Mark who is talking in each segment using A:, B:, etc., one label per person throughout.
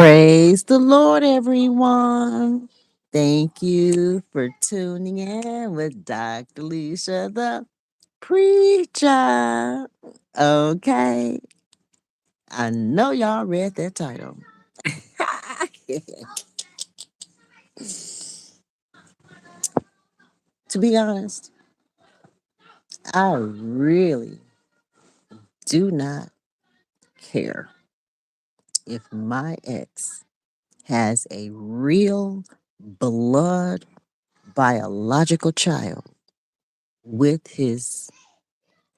A: Praise the Lord, everyone. Thank you for tuning in with Dr. Leisha, the Preacher. Okay, I know y'all read that title. To be honest, I really do not care if my ex has a real blood biological child with his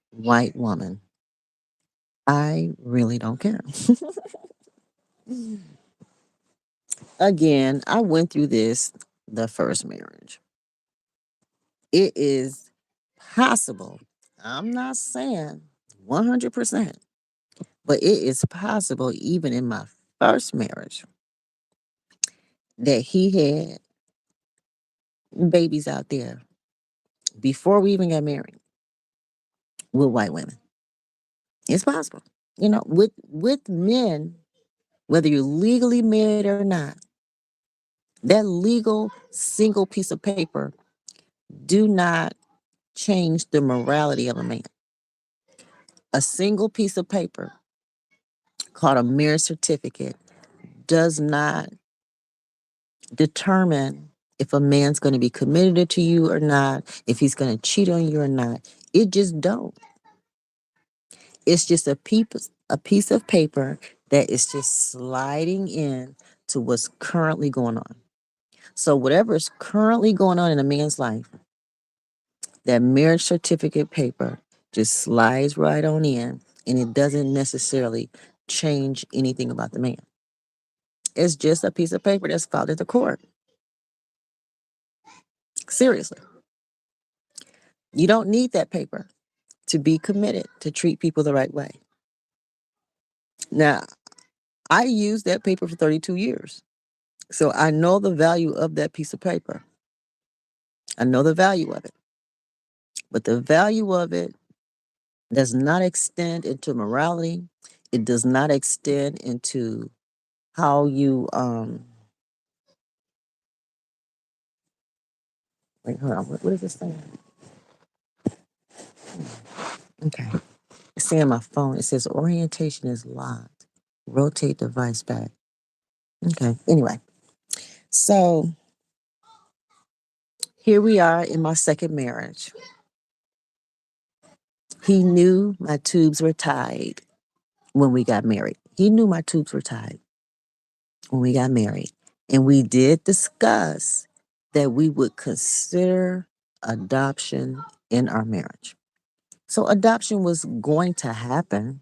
A: white woman. I really don't care. Again, I went through this the first marriage. It is possible. I'm not saying 100%, but it is possible even in my first marriage that he had babies out there before we even got married with white women. It's possible. With men, whether you're legally married or not, that legal single piece of paper do not change the morality of a man. A single piece of paper called a marriage certificate does not determine if a man's going to be committed to you or not, if he's going to cheat on you or not. It just don't. It's just a piece of paper that is just sliding in to what's currently going on. So whatever is currently going on in a man's life, that marriage certificate paper just slides right on in, and it doesn't necessarily change anything about the man. It's just a piece of paper that's filed at the court. Seriously. You don't need that paper to be committed to treat people the right way. Now, I used that paper for 32 years. So I know the value of that piece of paper. I know the value of it. But the value of it does not extend into morality. It does not extend into how you wait, hold on. What is this thing? Okay. It's saying my phone. It says orientation is locked. Rotate device back. Okay. Anyway. So here we are in my second marriage. He knew my tubes were tied when we got married. He knew my tubes were tied when we got married. And we did discuss that we would consider adoption in our marriage. So adoption was going to happen.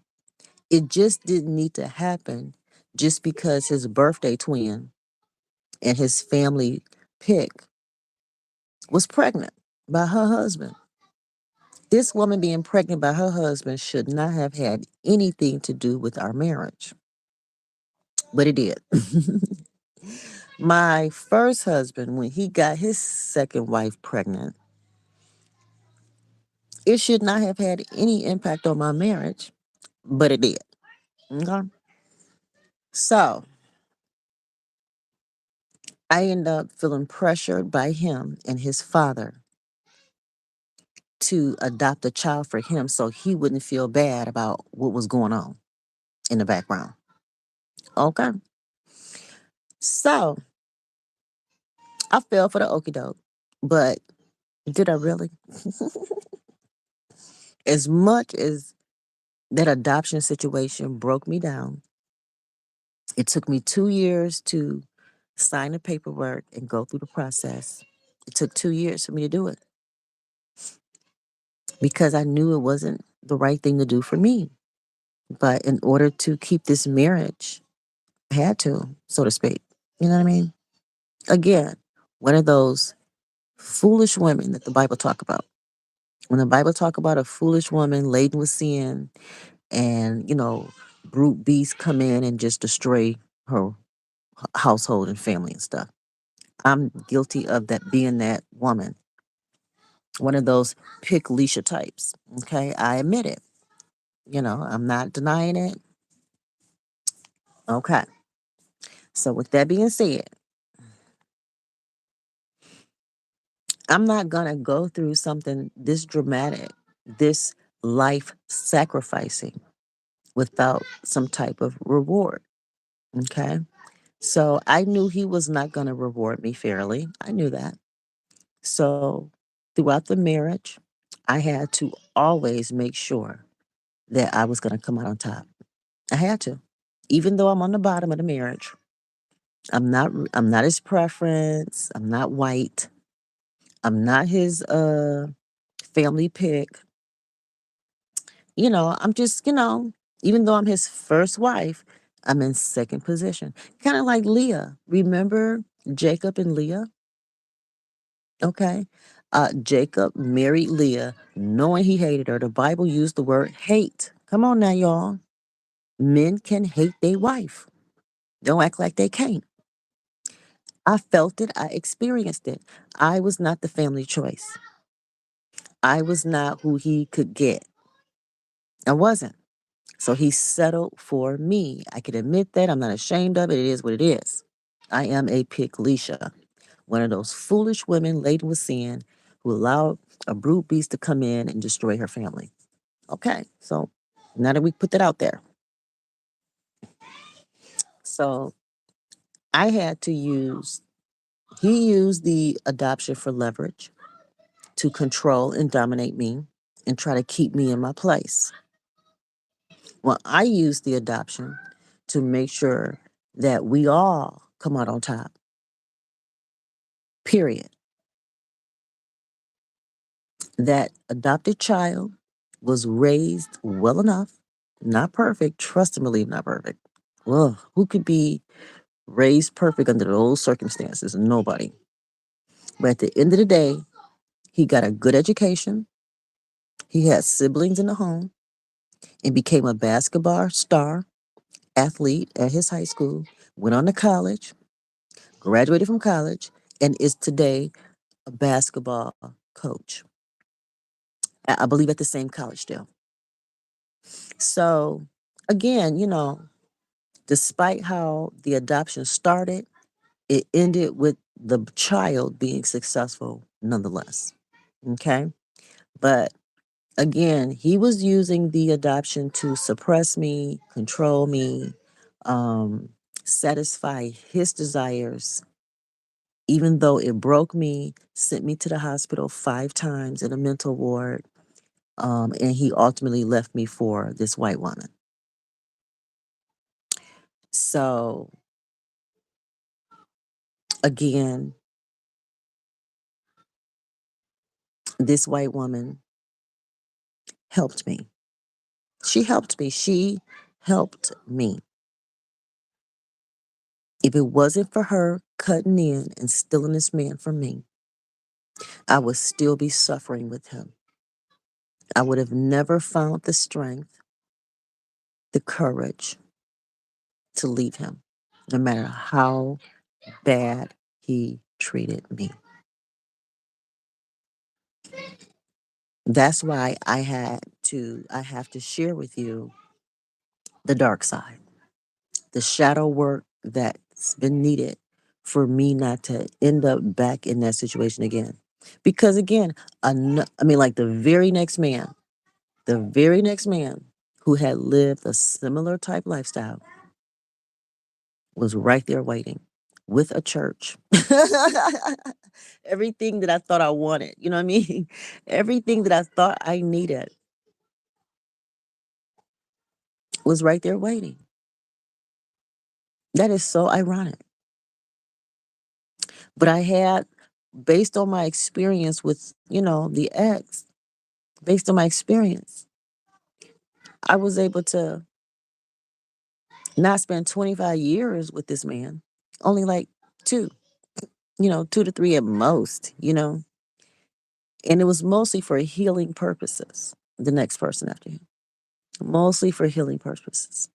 A: It just didn't need to happen just because his birthday twin and his family pick was pregnant by her husband. This woman being pregnant by her husband should not have had anything to do with our marriage, but it did. My first husband, when he got his second wife pregnant, it should not have had any impact on my marriage, but it did. Okay? So I ended up feeling pressured by him and his father to adopt a child for him so he wouldn't feel bad about what was going on in the background. Okay. So I fell for the okie doke, but did I really? As much as that adoption situation broke me down, it took me 2 years to sign the paperwork and go through the process. It took 2 years for me to do it because I knew it wasn't the right thing to do for me. But in order to keep this marriage, I had to, so to speak. You know what I mean? Again, one of those foolish women that the Bible talk about. When the Bible talk about a foolish woman laden with sin and, brute beasts come in and just destroy her household and family and stuff. I'm guilty of that, being that woman. One of those pick Leisha types. Okay. I admit it. I'm not denying it. Okay. So, with that being said, I'm not going to go through something this dramatic, this life sacrificing without some type of reward. Okay. So, I knew he was not going to reward me fairly. I knew that. So, throughout the marriage, I had to always make sure that I was going to come out on top. I had to. Even though I'm on the bottom of the marriage, I'm not his preference. I'm not white. I'm not his family pick. I'm just, even though I'm his first wife, I'm in second position. Kind of like Leah. Remember Jacob and Leah? Okay. Jacob married Leah knowing he hated her. The Bible used the word hate. Come on now, y'all. Men can hate their wife. Don't act like they can't. I felt it. I experienced it. I was not the family choice. I was not who he could get. I wasn't. So he settled for me. I can admit that. I'm not ashamed of it. It is what it is. I am a Leisha, one of those foolish women laden with sin who allowed a brute beast to come in and destroy her family. Okay, so now that we put that out there, so I had to he used the adoption for leverage to control and dominate me and try to keep me in my place. Well, I used the adoption to make sure that we all come out on top, period. That adopted child was raised well enough, not perfect, trust and believe not perfect. Well, who could be raised perfect under those circumstances? Nobody. But at the end of the day, he got a good education. He had siblings in the home and became a basketball star, athlete at his high school, went on to college, graduated from college, and is today a basketball coach. I believe at the same college still. So, again, despite how the adoption started, it ended with the child being successful nonetheless. Okay. But again, he was using the adoption to suppress me, control me, um, satisfy his desires, even though it broke me, sent me to the hospital 5 times in a mental ward, and he ultimately left me for this white woman. So, again, this white woman helped me. She helped me. She helped me. If it wasn't for her cutting in and stealing this man from me, I would still be suffering with him. I would have never found the strength, the courage to leave him, no matter how bad he treated me. That's why I have to share with you the dark side, the shadow work that's been needed for me not to end up back in that situation again. Because again, like the very next man who had lived a similar type lifestyle was right there waiting with a church. Everything that I thought I wanted, you know what I mean? Everything that I thought I needed was right there waiting. That is so ironic. But based on my experience with, the ex, based on my experience, I was able to not spend 25 years with this man, only like two, 2 to 3 at most, And it was mostly for healing purposes, the next person after him, mostly for healing purposes.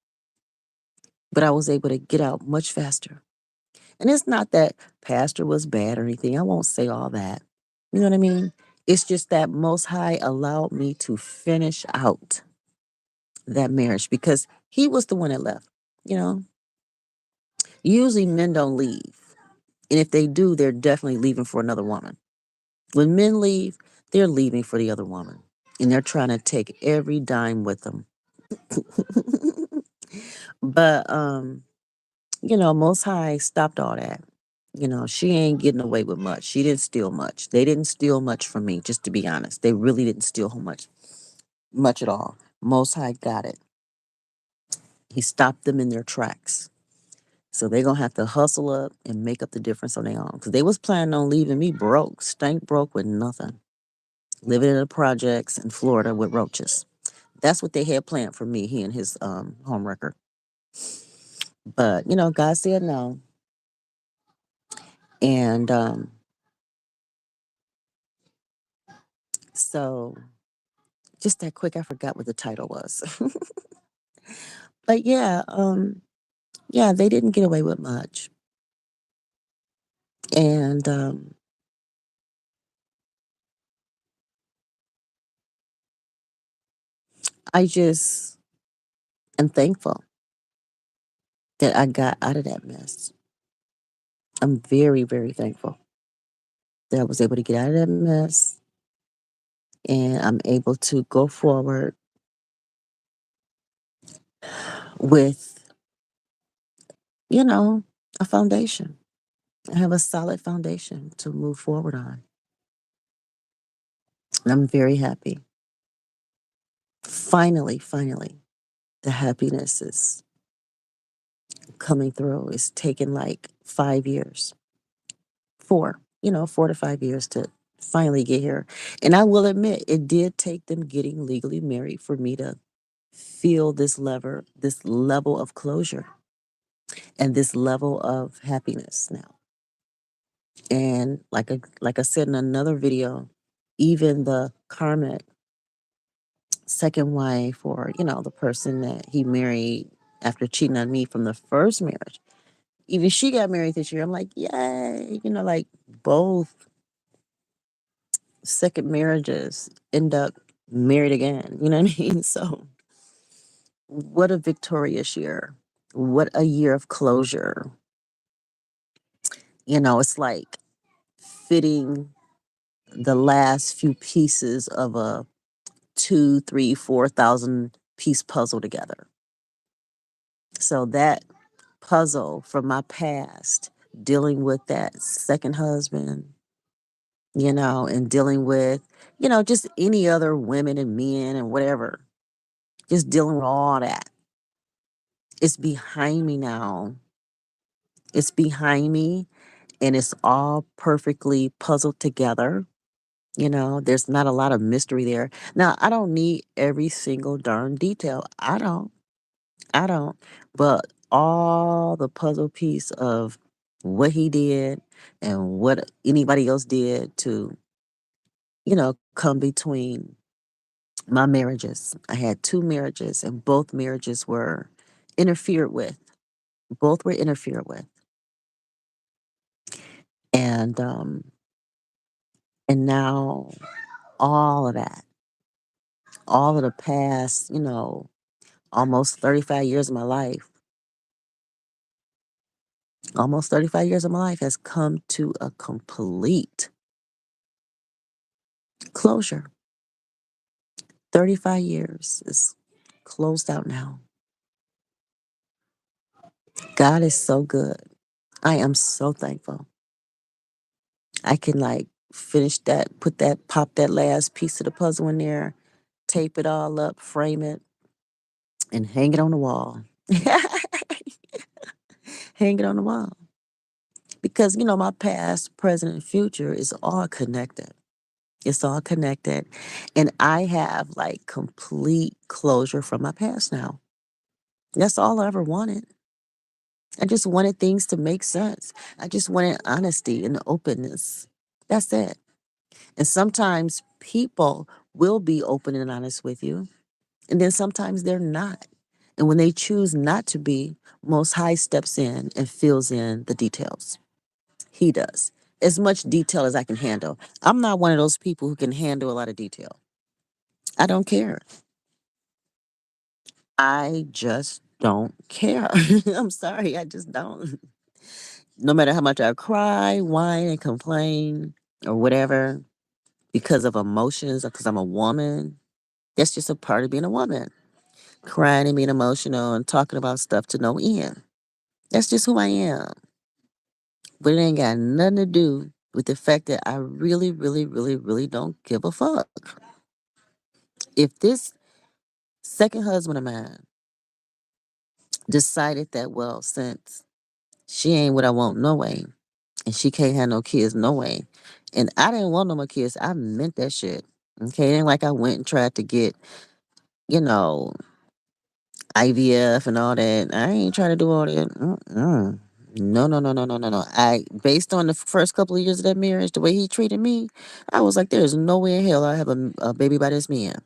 A: But I was able to get out much faster. And it's not that pastor was bad or anything. I won't say all that. You know what I mean? It's just that Most High allowed me to finish out that marriage because he was the one that left. You know, Usually men don't leave. And if they do, they're definitely leaving for another woman. When men leave, they're leaving for the other woman. And they're trying to take every dime with them. But Most High stopped all that. She ain't getting away with much. She didn't steal much. They didn't steal much from me, just to be honest. They really didn't steal much at all. Most High got it. He stopped them in their tracks. So they're gonna have to hustle up and make up the difference on their own. Cause they was planning on leaving me broke, stank broke with nothing. Living in the projects in Florida with roaches. That's what they had planned for me, he and his homewrecker. But God said no. And so just that quick, I forgot what the title was. But yeah, they didn't get away with much. And I just am thankful that I got out of that mess. I'm very, very thankful that I was able to get out of that mess and I'm able to go forward with, you know, a foundation. I have a solid foundation to move forward on. And I'm very happy. Finally, the happiness is coming through. It's taken like 5 years, 4 to 5 years to finally get here. And I will admit, it did take them getting legally married for me to feel this level of closure and this level of happiness now. And like I said in another video, even the karmic second wife or the person that he married after cheating on me from the first marriage, even she got married this year. I'm like, yay, like both second marriages end up married again. You know what I mean? So what a victorious year. What a year of closure. It's like fitting the last few pieces of a 2, 3, 4,000 piece puzzle together. So that puzzle from my past, dealing with that second husband, and dealing with, just any other women and men and whatever, just dealing with all that. It's behind me now. It's behind me and it's all perfectly puzzled together. There's not a lot of mystery there. Now, I don't need every single darn detail. I don't. I don't. But all the puzzle piece of what he did and what anybody else did to, come between my marriages. I had two marriages and both marriages were interfered with. Both were interfered with. And and now all of that, all of the past, almost 35 years of my life, almost 35 years of my life has come to a complete closure. 35 years is closed out now. God is so good. I am so thankful. I can like finish that, pop that last piece of the puzzle in there, tape it all up, frame it, and hang it on the wall. Hang it on the wall. Because, my past, present, and future is all connected. It's all connected. And I have like complete closure from my past now. That's all I ever wanted. I just wanted things to make sense. I just wanted honesty and openness. That's it. And sometimes people will be open and honest with you, and then sometimes they're not. And when they choose not to be, Most High steps in and fills in the details. He does. As much detail as I can handle. I'm not one of those people who can handle a lot of detail. I don't care. I just don't care. I'm sorry, I just don't. No matter how much I cry, whine, and complain or whatever because of emotions or because I'm a woman, that's just a part of being a woman. Crying and being emotional and talking about stuff to no end. That's just who I am. But it ain't got nothing to do with the fact that I really, really, really, really don't give a fuck. If this second husband of mine decided that, well, since she ain't what I want no way, and she can't have no kids no way, and I didn't want no more kids, I meant that shit. Okay, it ain't like I went and tried to get, you know, IVF and all that. I ain't trying to do all that. Mm-mm. No, no, no, no, no, no, no. Based on the first couple of years of that marriage, the way he treated me, I was like, there's no way in hell I have a baby by this man.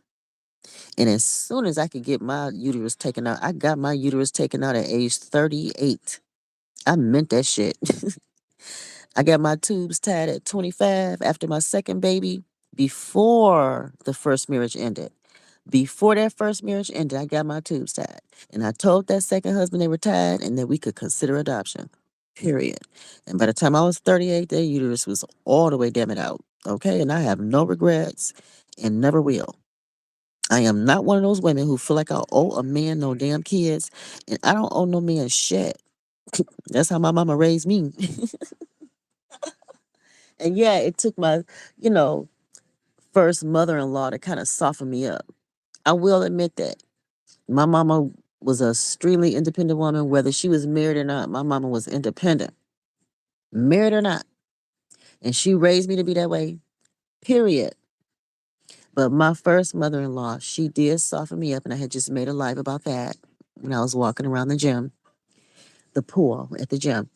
A: And as soon as I could get my uterus taken out, I got my uterus taken out at age 38. I meant that shit. I got my tubes tied at 25 after my second baby before the first marriage ended. Before that first marriage ended, I got my tubes tied. And I told that second husband they were tied and that we could consider adoption. Period. And by the time I was 38, their uterus was all the way damn it out. Okay. And I have no regrets and never will. I am not one of those women who feel like I owe a man no damn kids. And I don't owe no man shit. That's how my mama raised me. And yeah, it took my, you know, first mother in law to kind of soften me up. I will admit that. My mama was a extremely independent woman, whether she was married or not. My mama was independent, married or not. And she raised me to be that way, period. But my first mother in law, she did soften me up, and I had just made a live about that when I was walking around the gym, the pool at the gym.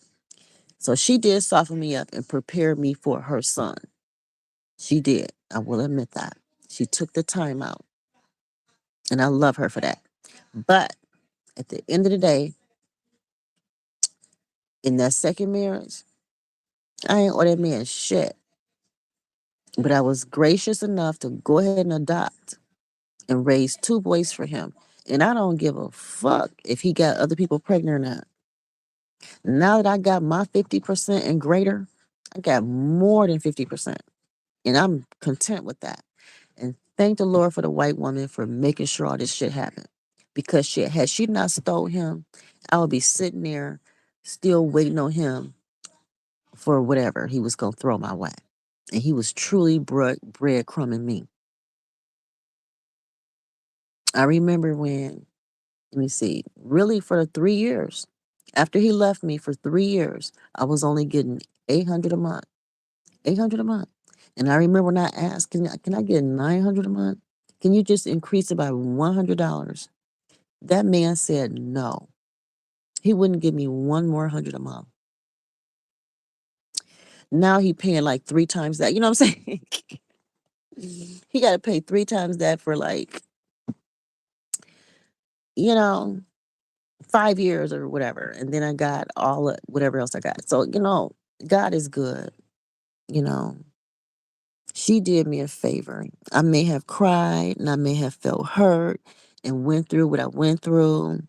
A: So she did soften me up and prepare me for her son. She did. I will admit that. She took the time out, and I love her for that. But at the end of the day, in that second marriage, I ain't owe that man shit. But I was gracious enough to go ahead and adopt and raise two boys for him. And I don't give a fuck if he got other people pregnant or not. Now that I got my 50% and greater, I got more than 50%. And I'm content with that. And thank the Lord for the white woman for making sure all this shit happened. Because shit, had she not stole him, I would be sitting there still waiting on him for whatever he was gonna throw my way. And he was truly breadcrumbing me. I remember when, let me see, really for 3 years. After he left me for 3 years, I was only getting 800 a month. 800 a month. And I remember when I asked, can I get 900 a month? Can you just increase it by $100? That man said no. He wouldn't give me one more hundred a month. Now he paying like three times that. You know what I'm saying? He got to pay three times that for like, you know, 5 years or whatever. And then I got all of whatever else I got. So, God is good. You know, she did me a favor. I may have cried and I may have felt hurt and went through what I went through.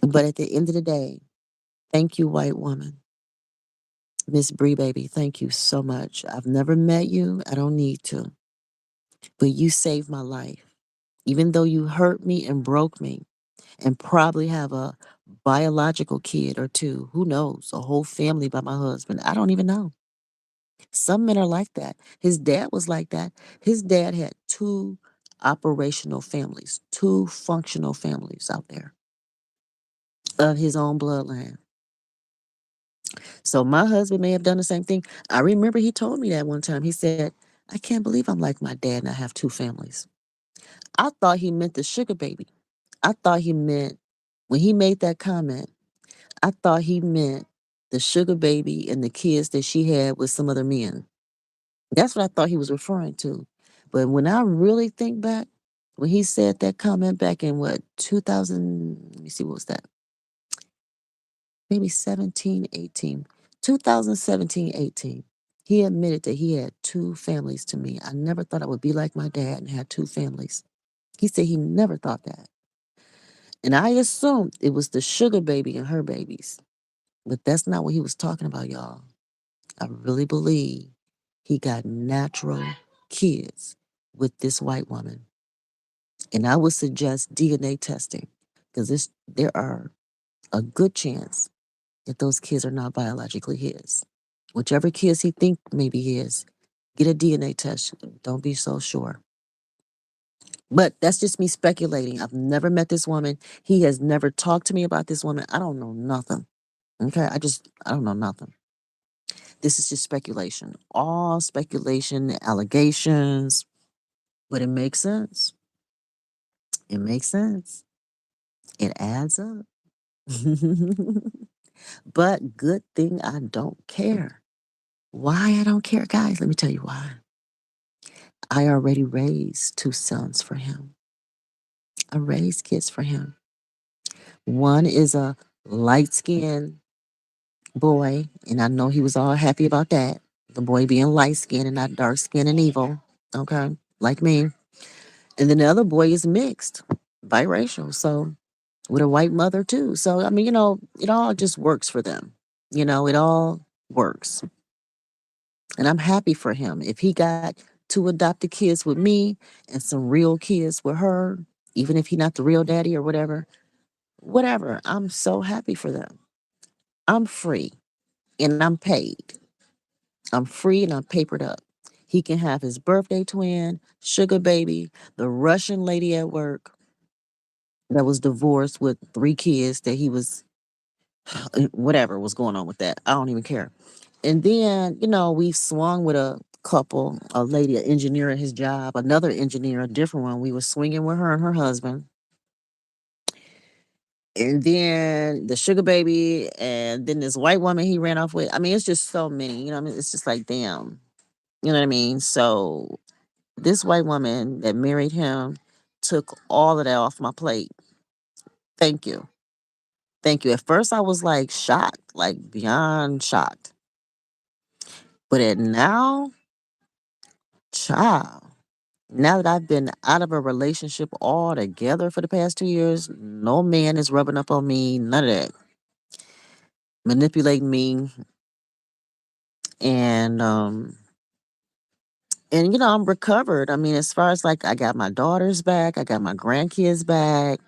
A: But at the end of the day, thank you, white woman. Miss Bree, baby, thank you so much. I've never met you. I don't need to. But you saved my life. Even though you hurt me and broke me and probably have a biological kid or two, who knows, a whole family by my husband. I don't even know. Some men are like that. His dad was like that. His dad had two operational families, two functional families out there of his own bloodline. So my husband may have done the same thing. I remember he told me that one time. He said, I can't believe I'm like my dad and I have two families. I thought he meant the sugar baby. I thought he meant, when he made that comment, I thought he meant the sugar baby and the kids that she had with some other men. That's what I thought he was referring to. But when I really think back, when he said that comment back in what, 2000, let me see, what was that? Maybe 17, 18. 2017, 18. He admitted that he had two families to me. I never thought I would be like my dad and have two families. He said he never thought that. And I assumed it was the sugar baby and her babies. But that's not what he was talking about, y'all. I really believe he got natural kids with this white woman. And I would suggest DNA testing because there are a good chance that those kids are not biologically his. Whichever kids he think may be his, get a DNA test. Don't be so sure. But that's just me speculating. I've never met this woman. He has never talked to me about this woman. I don't know nothing. Okay. I don't know nothing. This is just speculation. All speculation, allegations, but it makes sense. It makes sense. It adds up. But good thing I don't care. Why I don't care, guys? Let me tell you why. I already raised two sons for him. I raised kids for him. One is a light skinned boy, and I know he was all happy about that. The boy being light skinned and not dark skinned and evil. Okay, like me. And then the other boy is mixed, biracial. So with a white mother too. So I mean, it all just works for them. It all works. And I'm happy for him. If he got two adopted kids with me and some real kids with her, even if he not the real daddy or whatever, I'm so happy for them. I'm free and I'm paid. I'm free and I'm papered up. He can have his birthday twin, sugar baby, the Russian lady at work that was divorced with three kids that he was whatever was going on with that. I don't even care. And then, we swung with a couple, a lady, an engineer at his job, another engineer, a different one. We were swinging with her and her husband. And then the sugar baby, and then this white woman he ran off with. I mean, it's just so many, I mean, it's just like, damn. You know what I mean? So this white woman that married him took all of that off my plate. Thank you. Thank you. At first, I was like shocked, like beyond shocked. But now, child, now that I've been out of a relationship altogether for the past 2 years, no man is rubbing up on me, none of that. Manipulating me. And I'm recovered. I mean, as far as like I got my daughters back, I got my grandkids back.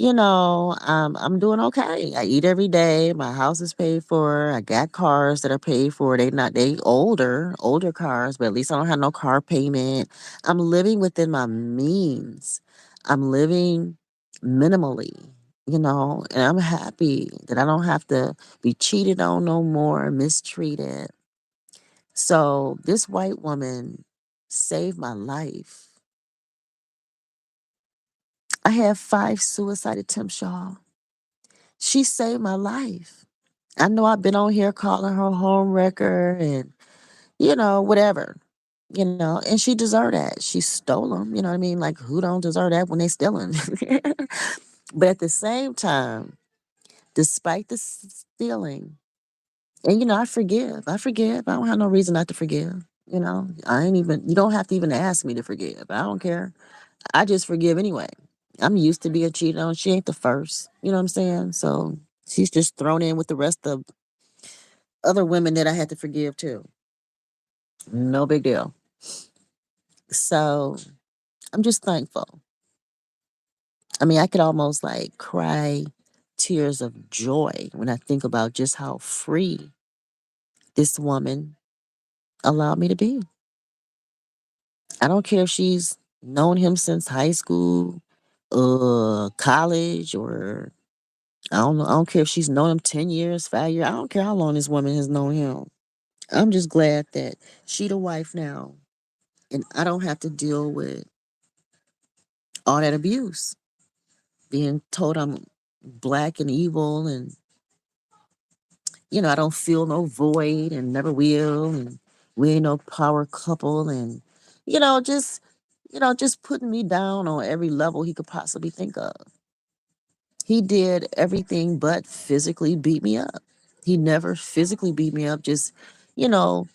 A: I'm doing okay. I eat every day. My house is paid for. I got cars that are paid for. They older cars, but at least I don't have no car payment. I'm living within my means. I'm living minimally, and I'm happy that I don't have to be cheated on no more, mistreated. So this white woman saved my life. I had 5 suicide attempts, y'all. She saved my life. I know I've been on here calling her home wrecker and, whatever, and she deserved that. She stole them, you know what I mean? Like, who don't deserve that when they stealing? But at the same time, despite the stealing, and, I forgive. I forgive. I don't have no reason not to forgive. You don't have to even ask me to forgive. I don't care. I just forgive anyway. I'm used to being cheated on. She ain't the first. You know what I'm saying? So she's just thrown in with the rest of other women that I had to forgive too. No big deal. So I'm just thankful. I mean, I could almost like cry tears of joy when I think about just how free this woman allowed me to be. I don't care if she's known him since high school, college, or I don't know. I don't care if she's known him 10 years, 5 years. I don't care how long this woman has known him. I'm just glad that she the wife now and I don't have to deal with all that abuse. Being told I'm black and evil and I don't feel no void and never will and we ain't no power couple and you know, just just putting me down on every level he could possibly think of. He did everything but physically beat me up. He never physically beat me up, just, you know,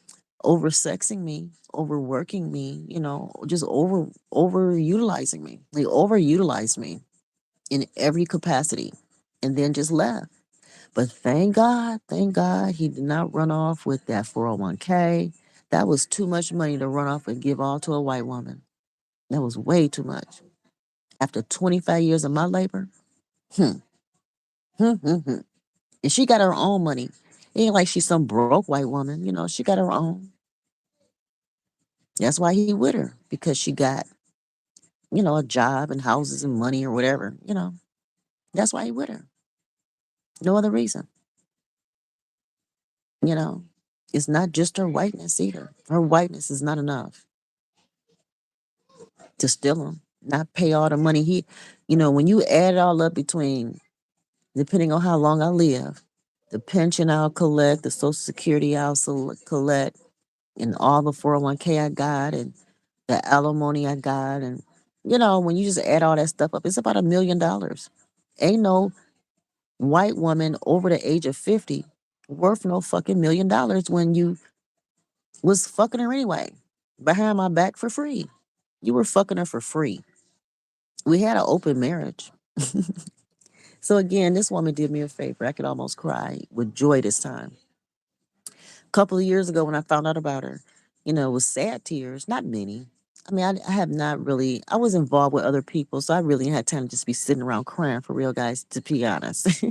A: oversexing me, overworking me, just overutilizing me. He overutilized me. in every capacity and then just left. But thank God he did not run off with that 401k. That was too much money to run off and give all to a white woman. That was way too much. After 25 years of my labor, hmm, hmm, hmm, hmm. And she got her own money. It ain't like she's some broke white woman, she got her own. That's why he with her, because she got, a job and houses and money or whatever. That's why he with her. No other reason. You know, it's not just her whiteness either. Her whiteness is not enough to steal him, not pay all the money when you add it all up between, depending on how long I live, the pension I'll collect, the social security I'll collect, and all the 401k I got, and the alimony I got, and when you just add all that stuff up, it's about $1 million. Ain't no white woman over the age of 50 worth no fucking $1 million when you was fucking her anyway, behind my back for free. You were fucking her for free. We had an open marriage. So again, this woman did me a favor. I could almost cry with joy this time. A couple of years ago when I found out about her, it was sad tears, not many. I mean, I have not really, I was involved with other people, so I really had time to just be sitting around crying for real, guys, to be honest.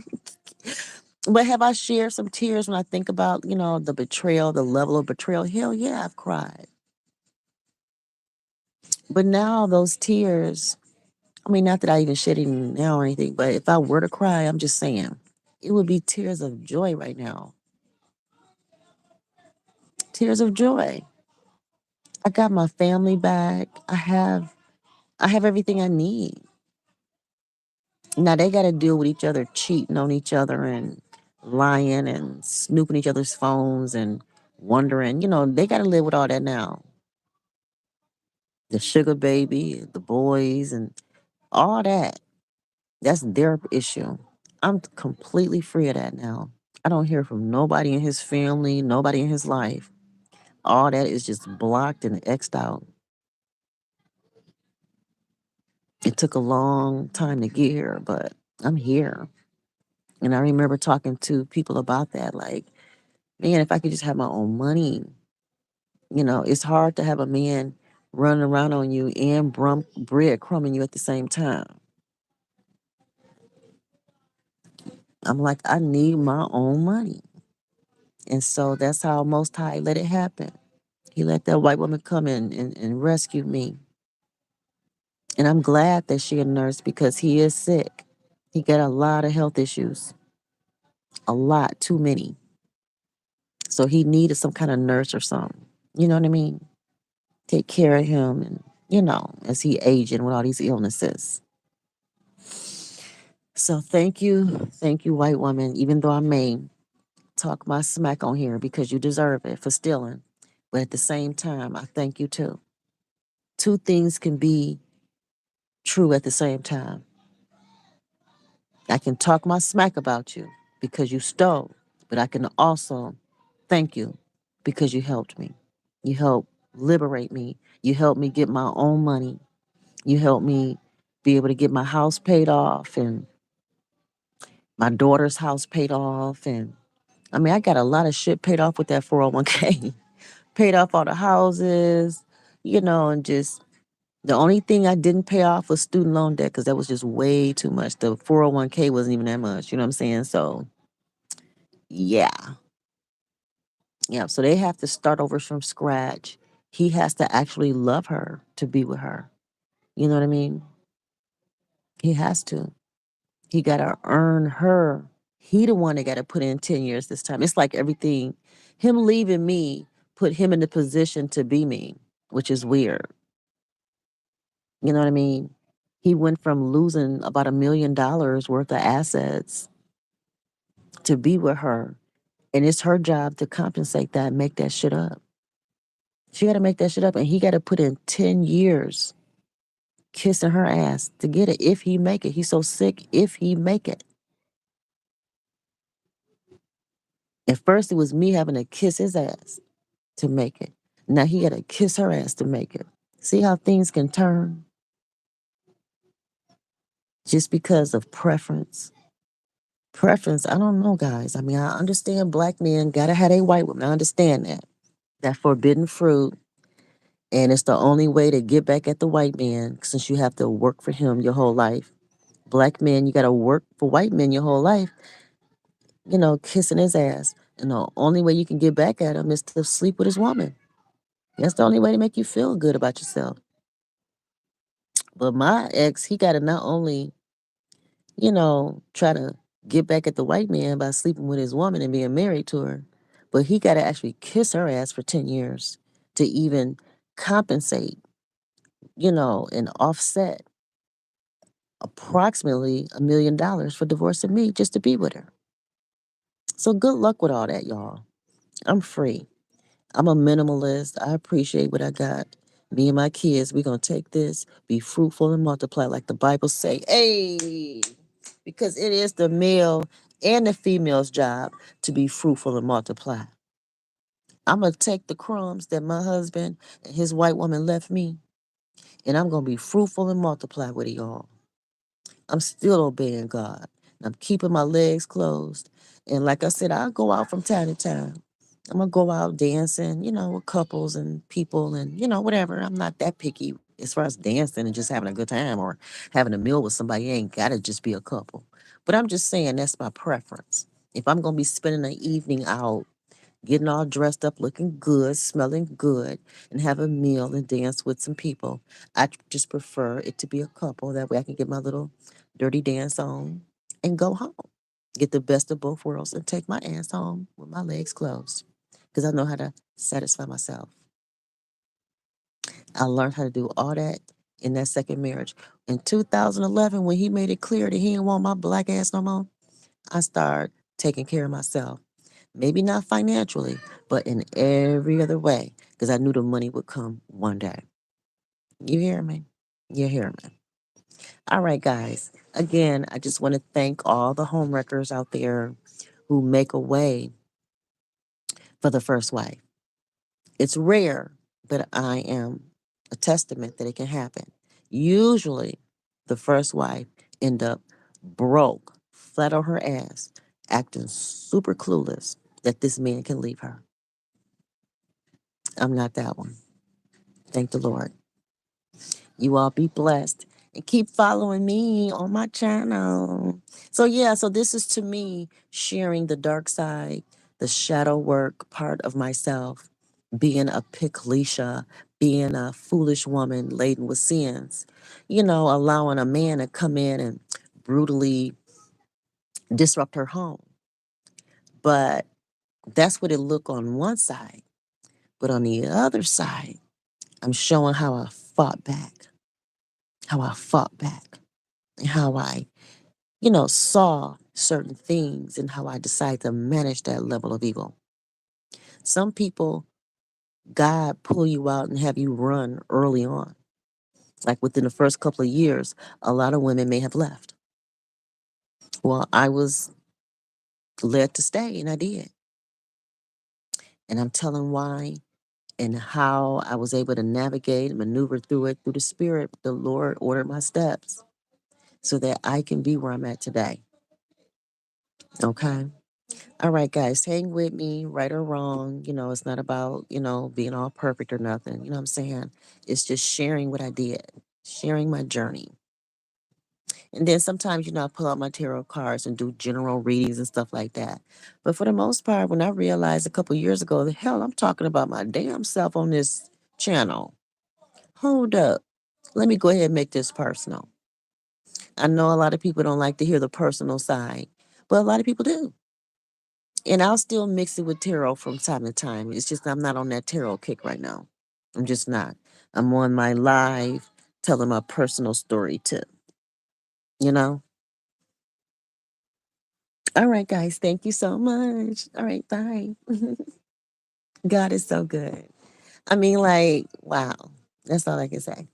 A: But have I shared some tears when I think about, the betrayal, the level of betrayal? Hell yeah, I've cried. But now those tears, I mean, not that I even shed any now or anything, but if I were to cry, I'm just saying, it would be tears of joy right now. Tears of joy. I got my family back. I have everything I need. Now they got to deal with each other, cheating on each other and lying and snooping each other's phones and wondering. They got to live with all that now. The sugar baby, the boys, and all that. That's their issue. I'm completely free of that now. I don't hear from nobody in his family, nobody in his life. All that is just blocked and X'd out. It took a long time to get here, but I'm here. And I remember talking to people about that. Like, man, if I could just have my own money, it's hard to have a man running around on you and bread crumbing you at the same time. I'm like, I need my own money. And so that's how Most High let it happen. He let that white woman come in and rescue me. And I'm glad that she a nurse because he is sick. He got a lot of health issues, a lot, too many. So he needed some kind of nurse or something. You know what I mean? Take care of him and, as he aging with all these illnesses. So thank you, white woman, even though I may talk my smack on here because you deserve it for stealing. But at the same time, I thank you too. Two things can be true at the same time. I can talk my smack about you because you stole, but I can also thank you because you helped me. You helped liberate me. You helped me get my own money. You helped me be able to get my house paid off and my daughter's house paid off. And I mean, I got a lot of shit paid off with that 401k. Paid off all the houses, and just the only thing I didn't pay off was student loan debt because that was just way too much. The 401k wasn't even that much, you know what I'm saying? So, yeah. Yeah. So they have to start over from scratch. He has to actually love her to be with her. You know what I mean? He has to. He got to earn her. He the one that got to put in 10 years this time. It's like everything, him leaving me put him in the position to be me, which is weird. You know what I mean? He went from losing about $1 million worth of assets to be with her. And it's her job to compensate that and make that shit up. She got to make that shit up. And he got to put in 10 years kissing her ass to get it if he make it. He's so sick if he make it. At first, it was me having to kiss his ass to make it. Now he got to kiss her ass to make it. See how things can turn? just because of preference. Preference, I don't know, guys. I mean, I understand black men gotta have a white woman. I understand that. That forbidden fruit, and it's the only way to get back at the white man since you have to work for him your whole life. Black men, you gotta work for white men your whole life, kissing his ass. And the only way you can get back at him is to sleep with his woman. That's the only way to make you feel good about yourself. But my ex, he gotta not only, try to get back at the white man by sleeping with his woman and being married to her, but he gotta actually kiss her ass for 10 years to even compensate, and offset approximately $1 million for divorcing me just to be with her. So good luck with all that, y'all. I'm free. I'm a minimalist. I appreciate what I got. Me and my kids, we're gonna take this, be fruitful and multiply, like the Bible say. Hey, because it is the male and the female's job to be fruitful and multiply. I'm gonna take the crumbs that my husband and his white woman left me, and I'm gonna be fruitful and multiply with it, y'all. I'm still obeying God. I'm keeping my legs closed. And like I said, I'll go out from time to time. I'm gonna go out dancing, with couples and people and, whatever. I'm not that picky as far as dancing and just having a good time or having a meal with somebody. It ain't gotta just be a couple. But I'm just saying that's my preference. If I'm gonna be spending an evening out, getting all dressed up, looking good, smelling good, and have a meal and dance with some people. I just prefer it to be a couple. That way I can get my little dirty dance on and go home. Get the best of both worlds and take my ass home with my legs closed. Because I know how to satisfy myself. I learned how to do all that in that second marriage. In 2011, when he made it clear that he didn't want my black ass no more, I started taking care of myself. Maybe not financially, but in every other way, because I knew the money would come one day. You hear me? You hear me? All right, guys. Again, I just want to thank all the homewreckers out there who make a way for the first wife. It's rare, but I am a testament that it can happen. Usually, the first wife end up broke, flat on her ass, acting super clueless that this man can leave her. I'm not that one. Thank the Lord. You all be blessed and keep following me on my channel. So, yeah, so this is to me sharing the dark side, the shadow work part of myself, being a pickleisha, being a foolish woman laden with sins, allowing a man to come in and brutally disrupt her home. But that's what it looked on one side. But on the other side, I'm showing how I fought back, and how I, saw certain things and how I decided to manage that level of evil. Some people, God pull you out and have you run early on. Like within the first couple of years, a lot of women may have left. Well, I was led to stay and I did. And I'm telling why and how I was able to navigate and maneuver through it through the spirit. The Lord ordered my steps so that I can be where I'm at today. Okay. All right, guys, hang with me, right or wrong. It's not about, being all perfect or nothing. You know what I'm saying? It's just sharing what I did, sharing my journey. And then sometimes, I pull out my tarot cards and do general readings and stuff like that. But for the most part, when I realized a couple years ago, the hell, I'm talking about my damn self on this channel. Hold up. Let me go ahead and make this personal. I know a lot of people don't like to hear the personal side, but a lot of people do. And I'll still mix it with tarot from time to time. It's just I'm not on that tarot kick right now. I'm just not. I'm on my live telling my personal story too. You know? All right, guys. Thank you so much. All right, bye. God is so good. I mean, like, wow. That's all I can say.